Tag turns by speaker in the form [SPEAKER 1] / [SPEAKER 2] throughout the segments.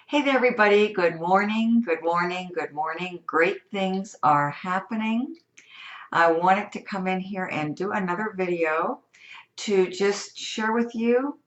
[SPEAKER 1] Hey there, everybody. Good morning, good morning, good morning. Great things are happening. I wanted to come in here and do another video to just share with you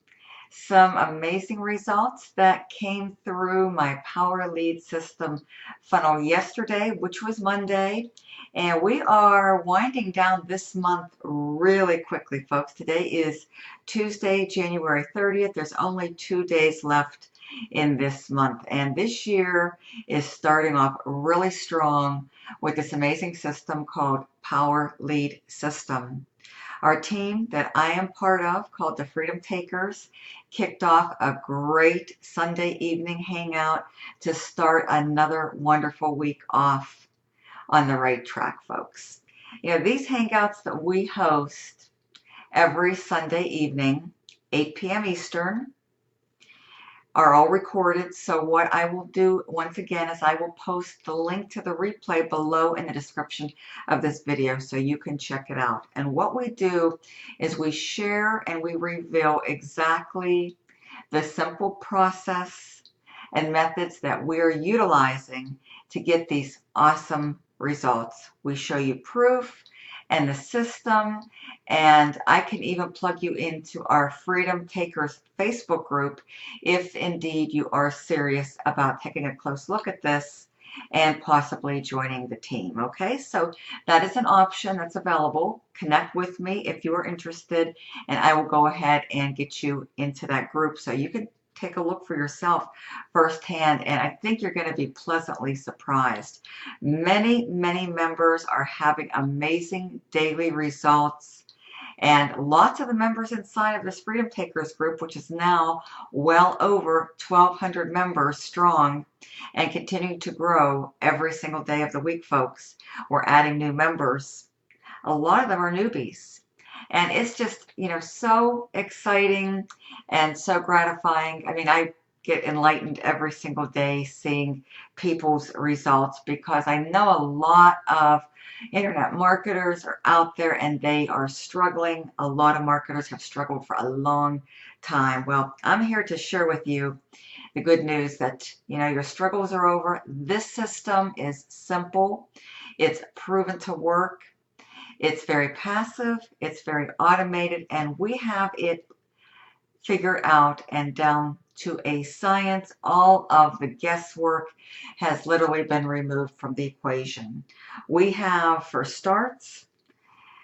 [SPEAKER 1] some amazing results that came through my Power Lead System funnel yesterday, which was Monday. And we are winding down this month really quickly, folks. Today is Tuesday, January 30th. There's only 2 days left in this month. And this year is starting off really strong with this amazing system called Power Lead System. Our team that I am part of, called the Freedom Takers, kicked off a great Sunday evening hangout to start another wonderful week off on the right track, folks. You know, these hangouts that we host every Sunday evening, 8 p.m. Eastern, are all recorded. So what I will do once again is I will post the link to the replay below in the description of this video so you can check it out. And what we do is we share and we reveal exactly the simple process and methods that we're utilizing to get these awesome results. We show you proof and the system, and I can even plug you into our Freedom Takers Facebook group if indeed you are serious about taking a close look at this and possibly joining the team. Okay, so that is an option that's available. Connect with me if you are interested, and I will go ahead and get you into that group so you can take a look for yourself firsthand, and I think you're going to be pleasantly surprised. Many members are having amazing daily results, and lots of the members inside of this Freedom Takers group, which is now well over 1,200 members strong and continuing to grow every single day of the week, folks. We're adding new members. A lot of them are newbies. And it's just, so exciting and so gratifying. I mean, I get enlightened every single day seeing people's results because I know a lot of internet marketers are out there and they are struggling. A lot of marketers have struggled for a long time. Well, I'm here to share with you the good news that, your struggles are over. This system is simple. It's proven to work. It's very passive, it's very automated, and we have it figured out and down to a science. All of the guesswork has literally been removed from the equation. We have, for starts,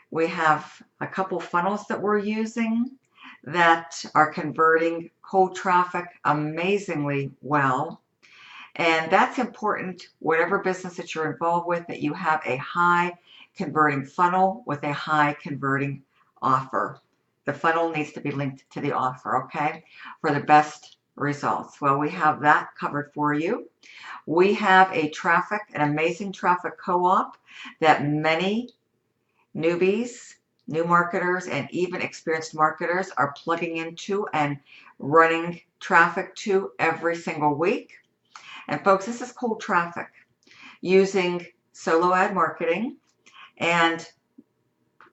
[SPEAKER 1] we have a couple funnels that we're using that are converting cold traffic amazingly well. And that's important, whatever business that you're involved with, that you have a high converting funnel with a high converting offer. The funnel needs to be linked to the offer, okay, for the best results. Well, we have that covered for you. We have an amazing traffic co-op that many newbies, new marketers, and even experienced marketers are plugging into and running traffic to every single week. And folks, this is cold traffic using solo ad marketing, and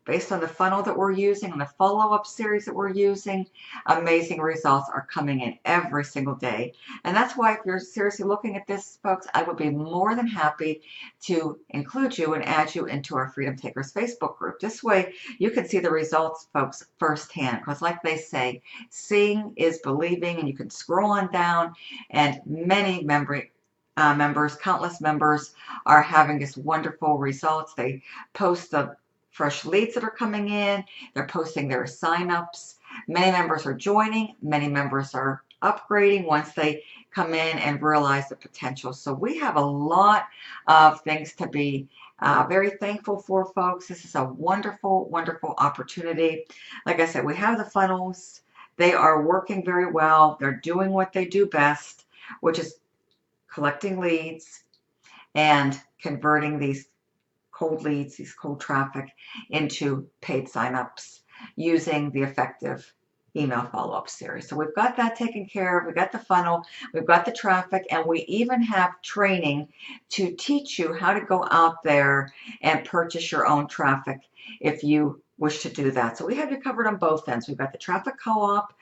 [SPEAKER 1] based on the funnel that we're using and the follow-up series that we're using, amazing results are coming in every single day. And that's why if you're seriously looking at this, folks, I would be more than happy to include you and add you into our Freedom Takers Facebook group. This way you can see the results, folks, firsthand, because like they say, seeing is believing, and you can scroll on down, and many members, countless members, are having this wonderful results. They post the fresh leads that are coming in. They're posting their signups. Many members are joining. Many members are upgrading once they come in and realize the potential. So we have a lot of things to be very thankful for, folks. This is a wonderful, wonderful opportunity. Like I said, we have the funnels. They are working very well. They're doing what they do best, which is collecting leads and converting these cold leads, these cold traffic, into paid signups using the effective email follow-up series. So we've got that taken care of. We've got the funnel, we've got the traffic, and we even have training to teach you how to go out there and purchase your own traffic if you wish to do that. So we have you covered on both ends. We've got the traffic co-op,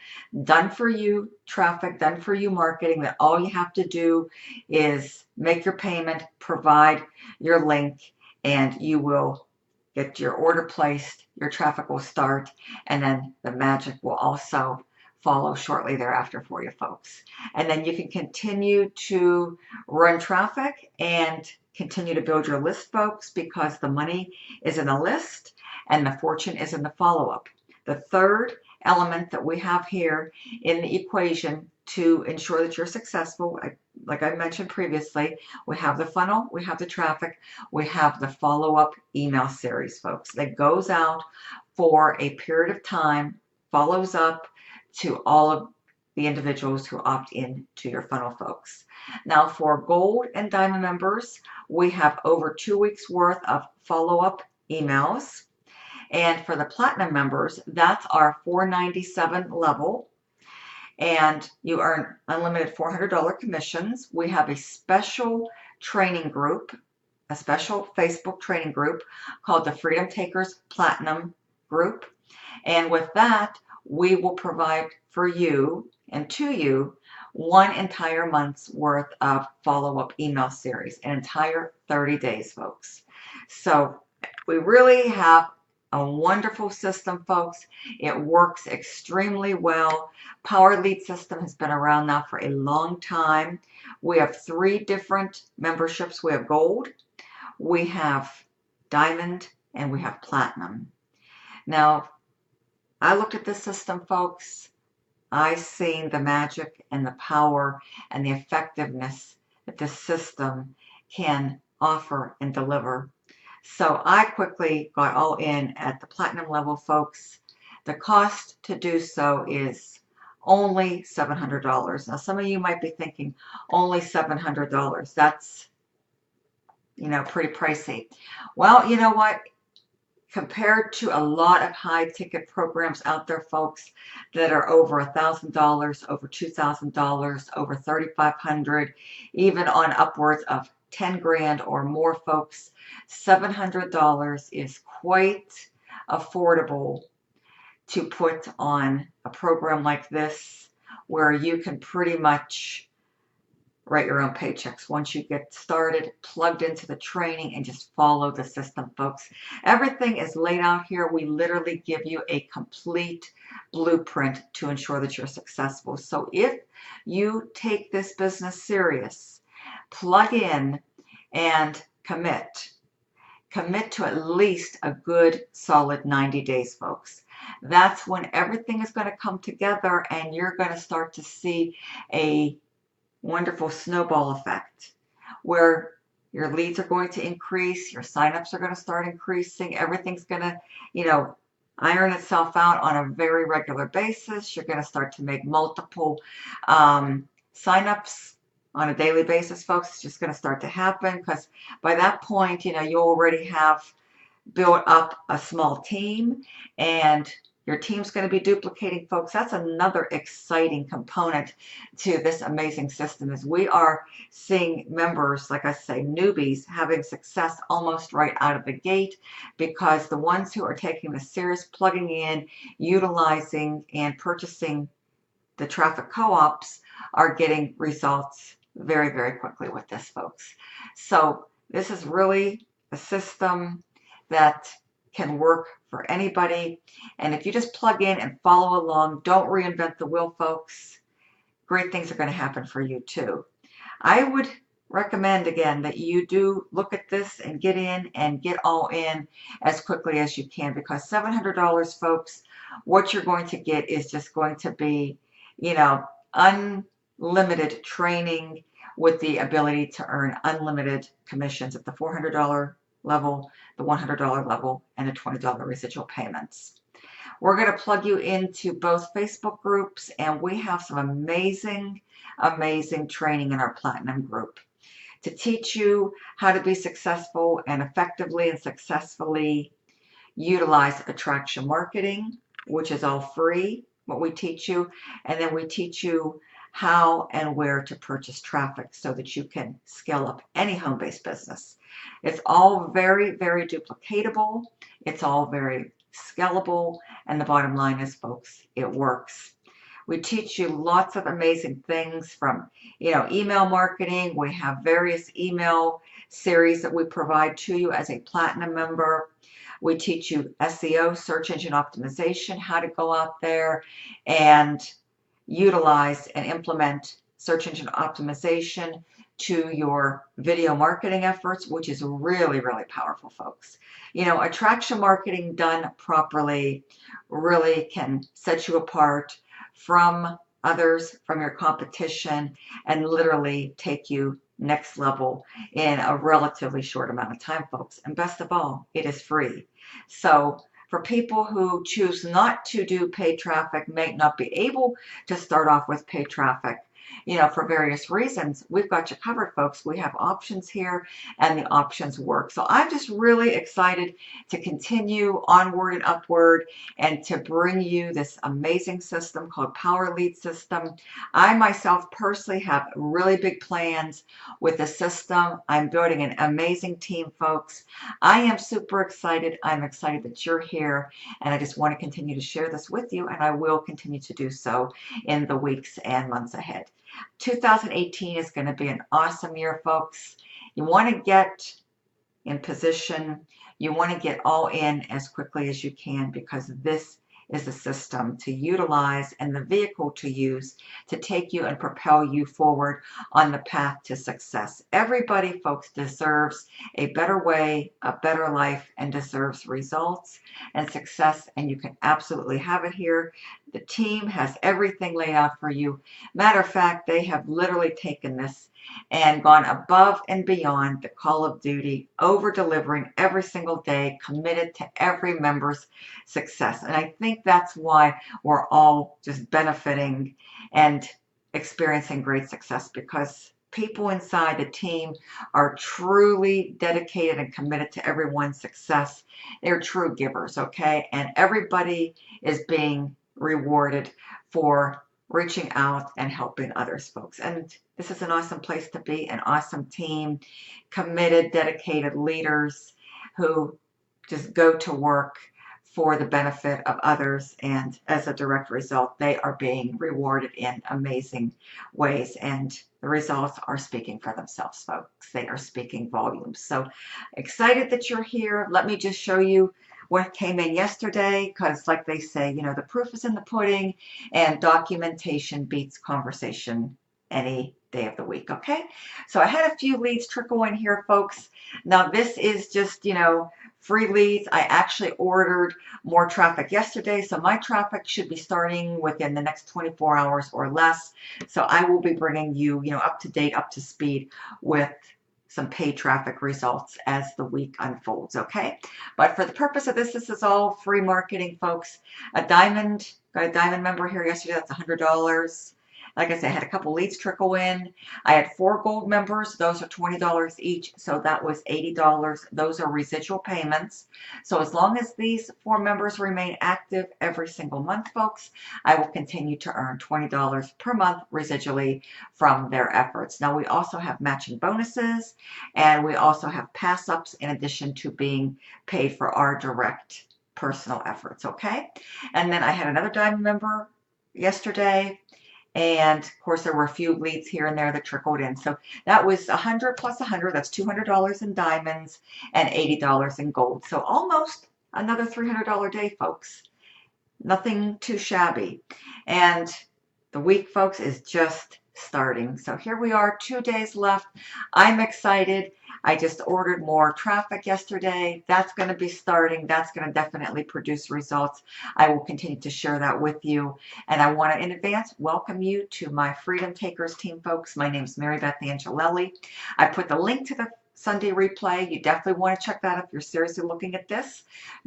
[SPEAKER 1] done for you traffic, done for you marketing, that all you have to do is make your payment, provide your link, and you will get your order placed, your traffic will start, and then the magic will also follow shortly thereafter for you folks. And then you can continue to run traffic and continue to build your list, folks, because the money is in the list and the fortune is in the follow-up. The third element that we have here in the equation to ensure that you're successful, like I mentioned previously, we have the funnel, we have the traffic, we have the follow-up email series, folks, that goes out for a period of time, follows up to all of the individuals who opt in to your funnel, folks. Now, for gold and diamond members, we have over 2 weeks worth of follow-up emails. And for the platinum members, that's our $497 level. And you earn unlimited $400 commissions. We have a special training group, a special Facebook training group called the Freedom Takers Platinum Group. And with that, we will provide for you and to you one entire month's worth of follow-up email series, an entire 30 days, folks. So we really have a wonderful system, folks. It works extremely well. Power Lead System has been around now for a long time. We have 3 different memberships. We have gold, we have diamond, and we have platinum. Now, I looked at this system, folks. I seen the magic and the power and the effectiveness that this system can offer and deliver. So I quickly got all in at the platinum level, folks. The cost to do so is only $700. Now, some of you might be thinking, only $700. That's, pretty pricey. Well, you know what? Compared to a lot of high ticket programs out there, folks, that are over $1,000, over $2,000, over $3,500, even on upwards of 10 grand or more, folks, $700 is quite affordable to put on a program like this, where you can pretty much write your own paychecks once you get started, plugged into the training, and just follow the system, folks. Everything is laid out here. We literally give you a complete blueprint to ensure that you're successful. So if you take this business serious, plug in and commit to at least a good solid 90 days, folks. That's when everything is going to come together and you're going to start to see a wonderful snowball effect where your leads are going to increase, your signups are going to start increasing, everything's going to, iron itself out on a very regular basis. You're going to start to make multiple signups on a daily basis, folks. It's just going to start to happen because by that point, you already have built up a small team and your team's going to be duplicating, folks. That's another exciting component to this amazing system, is we are seeing members, like I say, newbies, having success almost right out of the gate, because the ones who are taking this serious, plugging in, utilizing, and purchasing the traffic co-ops are getting results very, very quickly with this, folks. So this is really a system that can work for anybody. And if you just plug in and follow along, don't reinvent the wheel, folks, great things are going to happen for you too. I would recommend, again, that you do look at this and get in and get all in as quickly as you can, because $700, folks, what you're going to get is just going to be, unlimited training with the ability to earn unlimited commissions at the $400 level, the $100 level, and the $20 residual payments. We're going to plug you into both Facebook groups, and we have some amazing, amazing training in our Platinum group to teach you how to be successful and effectively and successfully utilize attraction marketing, which is all free, what we teach you, and then we teach you how and where to purchase traffic so that you can scale up any home-based business. It's all very, very duplicatable. It's all very scalable, and the bottom line is, folks, it works. We teach you lots of amazing things from, email marketing. We have various email series that we provide to you as a platinum member. We teach you SEO, search engine optimization, how to go out there and utilize and implement search engine optimization to your video marketing efforts, which is really, really powerful, folks. Attraction marketing done properly really can set you apart from others, from your competition, and literally take you next level in a relatively short amount of time, folks. And best of all, it is free. So for people who choose not to do paid traffic, may not be able to start off with paid traffic, for various reasons, we've got you covered, folks. We have options here, and the options work. So I'm just really excited to continue onward and upward and to bring you this amazing system called Power Lead System. I myself personally have really big plans with the system. I'm building an amazing team, folks. I am super excited. I'm excited that you're here, and I just want to continue to share this with you, and I will continue to do so in the weeks and months ahead. 2018 is going to be an awesome year, folks. You want to get in position. You want to get all in as quickly as you can, because this is a system to utilize and the vehicle to use to take you and propel you forward on the path to success. Everybody, folks, deserves a better way, a better life, and deserves results and success, and you can absolutely have it here. The team has everything laid out for you. Matter of fact, they have literally taken this and gone above and beyond the call of duty, over delivering every single day, committed to every member's success. And I think that's why we're all just benefiting and experiencing great success, because people inside the team are truly dedicated and committed to everyone's success. They're true givers, okay? And everybody is being rewarded for reaching out and helping others, folks. And this is an awesome place to be, an awesome team, committed, dedicated leaders who just go to work for the benefit of others, and as a direct result, they are being rewarded in amazing ways, and the results are speaking for themselves, folks. They are speaking volumes. So excited that you're here. Let me just show you what came in yesterday, because like they say, the proof is in the pudding, and documentation beats conversation any day of the week, okay? So I had a few leads trickle in here, folks. Now this is just, free leads. I actually ordered more traffic yesterday, so my traffic should be starting within the next 24 hours or less. So I will be bringing you, up to date, up to speed with some paid traffic results as the week unfolds, okay? But for the purpose of this is all free marketing, folks. Got a diamond member here yesterday. That's $100. Like I said, I had a couple leads trickle in. I had 4 gold members. Those are $20 each, so that was $80. Those are residual payments. So as long as these 4 members remain active every single month, folks, I will continue to earn $20 per month residually from their efforts. Now, we also have matching bonuses, and we also have pass-ups in addition to being paid for our direct personal efforts, okay? And then I had another diamond member yesterday. And of course, there were a few leads here and there that trickled in. So that was 100 plus 100. That's $200 in diamonds and $80 in gold. So almost another $300 day, folks. Nothing too shabby. And the week, folks, is just starting. So here we are, 2 days left. I'm excited. I just ordered more traffic yesterday. That's going to be starting. That's going to definitely produce results. I will continue to share that with you. And I want to, in advance, welcome you to my Freedom Takers team, folks. My name is Mary Beth Angelelli. I put the link to the Sunday replay. You definitely want to check that if you're seriously looking at this.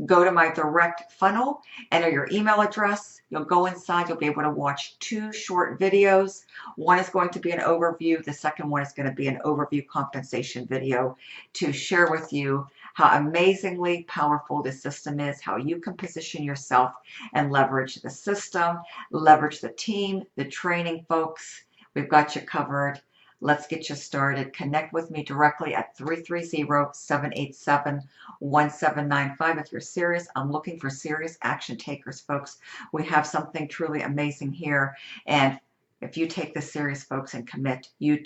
[SPEAKER 1] Go to my direct funnel, enter your email address. You'll go inside. You'll be able to watch 2 short videos. One is going to be an overview. The second one is going to be an overview compensation video to share with you how amazingly powerful this system is, how you can position yourself and leverage the system, leverage the team, the training, folks. We've got you covered. Let's get you started. Connect with me directly at 330-787-1795. If you're serious, I'm looking for serious action takers, folks. We have something truly amazing here. And if you take this serious, folks, and commit, you